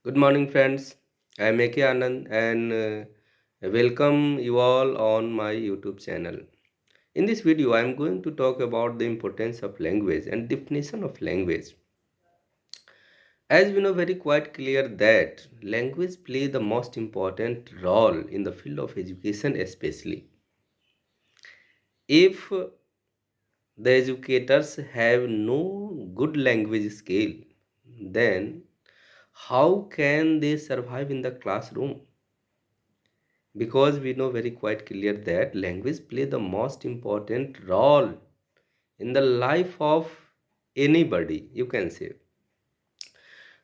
Good morning, friends. I am A.K. Anand and welcome you all on my YouTube channel. In this video, I am going to talk about the importance of language and definition of language. As we know very quite clear that language play the most important role in the field of education especially. If the educators have no good language skill, then how can they survive in the classroom? Because we know very quite clear that language play the most important role in the life of anybody, you can say.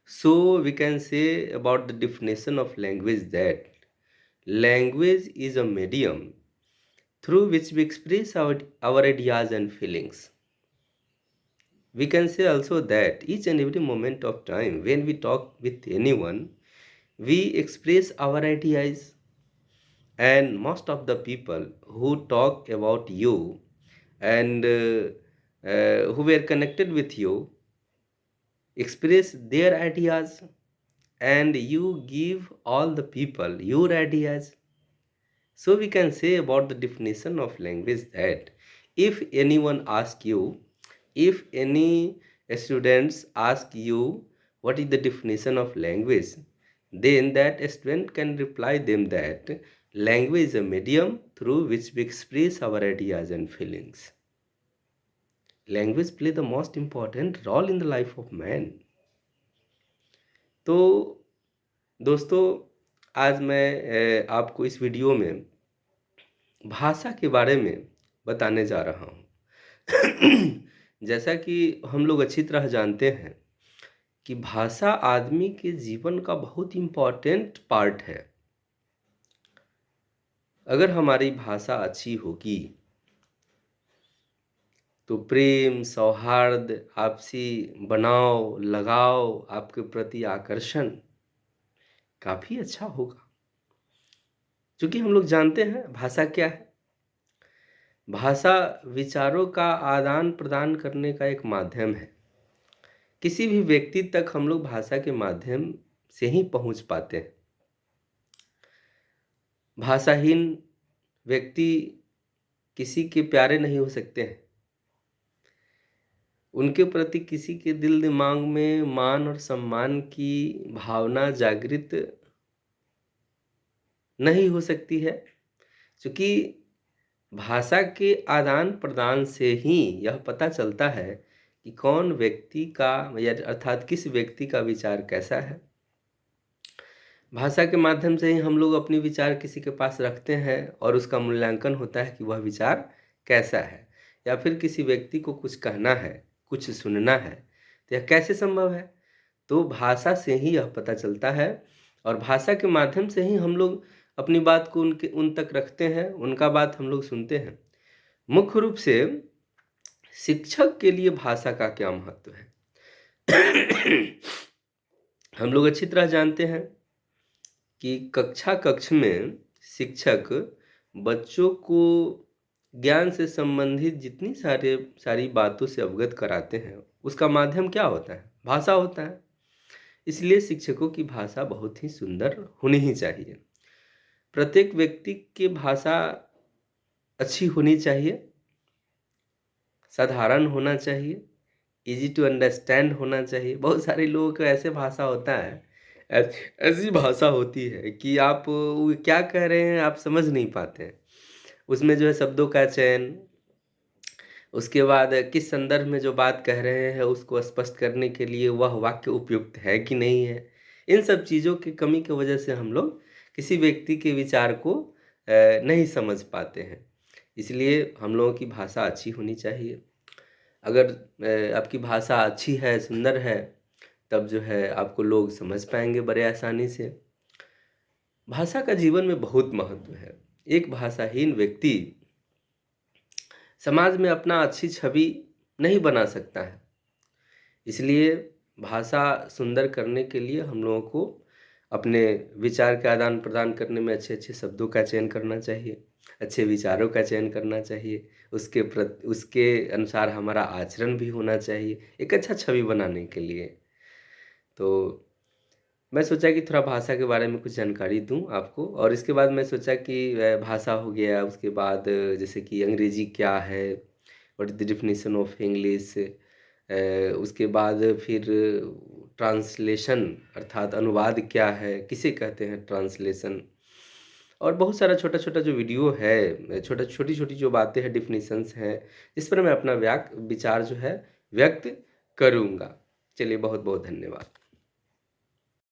So we can say about the definition of language that language is a medium through which we express our ideas and feelings. We can say also that each and every moment of time when we talk with anyone, we express our ideas, and most of the people who talk about you and who were connected with you express their ideas, and you give all the people your ideas. So we can say about the definition of language that if anyone asks you, if any students ask you what is the definition of language, then that student can reply them that language is a medium through which we express our ideas and feelings. Language play the most important role in the life of man. तो दोस्तों, आज मैं आपको इस video में भाषा के बारे में बताने जा रहा हूँ। जैसा कि हम लोग अच्छी तरह जानते हैं कि भाषा आदमी के जीवन का बहुत इम्पोर्टेंट पार्ट है। अगर हमारी भाषा अच्छी होगी तो प्रेम, सौहार्द, आपसी बनाव, लगाव, आपके प्रति आकर्षण काफ़ी अच्छा होगा। क्योंकि हम लोग जानते हैं भाषा क्या है? भाषा विचारों का आदान-प्रदान करने का एक माध्यम है। किसी भी व्यक्ति तक हम लोग भाषा के माध्यम से ही पहुँच पाते हैं। भाषाहीन व्यक्ति किसी के प्यारे नहीं हो सकते हैं। उनके प्रति किसी के दिल दिमाग में मान और सम्मान की भावना जागृत नहीं हो सकती है, क्योंकि भाषा के आदान-प्रदान से ही यह पता चलता है कि कौन व्यक्ति का या अर्थात किस व्यक्ति का विचार कैसा है। भाषा के माध्यम से ही हम लोग अपने विचार किसी के पास रखते हैं और उसका मूल्यांकन होता है कि वह विचार कैसा है, या फिर किसी व्यक्ति को कुछ कहना है, कुछ सुनना है, तो यह कैसे संभव है? तो भाषा से ही यह पता चलता है, और भाषा के माध्यम से ही हम लोग अपनी बात को उन तक रखते हैं, उनका बात हम लोग सुनते हैं। मुख्य रूप से शिक्षक के लिए भाषा का क्या महत्व है? हम लोग अच्छी तरह जानते हैं कि कक्ष में शिक्षक बच्चों को ज्ञान से संबंधित जितनी सारी बातों से अवगत कराते हैं, उसका माध्यम क्या होता है? भाषा होता है। इसलिए शिक्षकों की भाषा बहुत ही सुंदर होनी ही चाहिए। प्रत्येक व्यक्ति की भाषा अच्छी होनी चाहिए, साधारण होना चाहिए, ईज़ी टू अंडरस्टैंड होना चाहिए। बहुत सारे लोगों को ऐसे भाषा होता है, ऐसी भाषा होती है कि आप वो क्या कह रहे हैं आप समझ नहीं पाते हैं। उसमें जो है शब्दों का चयन, उसके बाद किस संदर्भ में जो बात कह रहे हैं उसको स्पष्ट करने के लिए वह वाक्य उपयुक्त है कि नहीं है। इन सब चीज़ों की कमी की वजह से हम लोग किसी व्यक्ति के विचार को नहीं समझ पाते हैं। इसलिए हम लोगों की भाषा अच्छी होनी चाहिए। अगर आपकी भाषा अच्छी है, सुंदर है, तब जो है आपको लोग समझ पाएँगे बड़े आसानी से। भाषा का जीवन में बहुत महत्व है। एक भाषाहीन व्यक्ति समाज में अपना अच्छी छवि नहीं बना सकता है। इसलिए भाषा सुंदर करने के लिए हम लोगों को अपने विचार के आदान-प्रदान करने में अच्छे-अच्छे शब्दों का चयन करना चाहिए, अच्छे विचारों का चयन करना चाहिए, उसके अनुसार हमारा आचरण भी होना चाहिए, एक अच्छा छवि बनाने के लिए। तो मैं सोचा कि थोड़ा भाषा के बारे में कुछ जानकारी दूँ आपको, और इसके बाद मैं सोचा कि भाषा हो गया, उसके बाद जैसे कि अंग्रेज़ी क्या है, what is the definition of English, उसके बाद फिर ट्रांसलेशन अर्थात अनुवाद क्या है, किसे कहते हैं ट्रांसलेशन, और बहुत सारा छोटा-छोटा जो वीडियो है, छोटी-छोटी जो बातें हैं, डेफिनेशंस हैं, इस पर मैं अपना विचार जो है व्यक्त करूँगा। चलिए बहुत-बहुत धन्यवाद।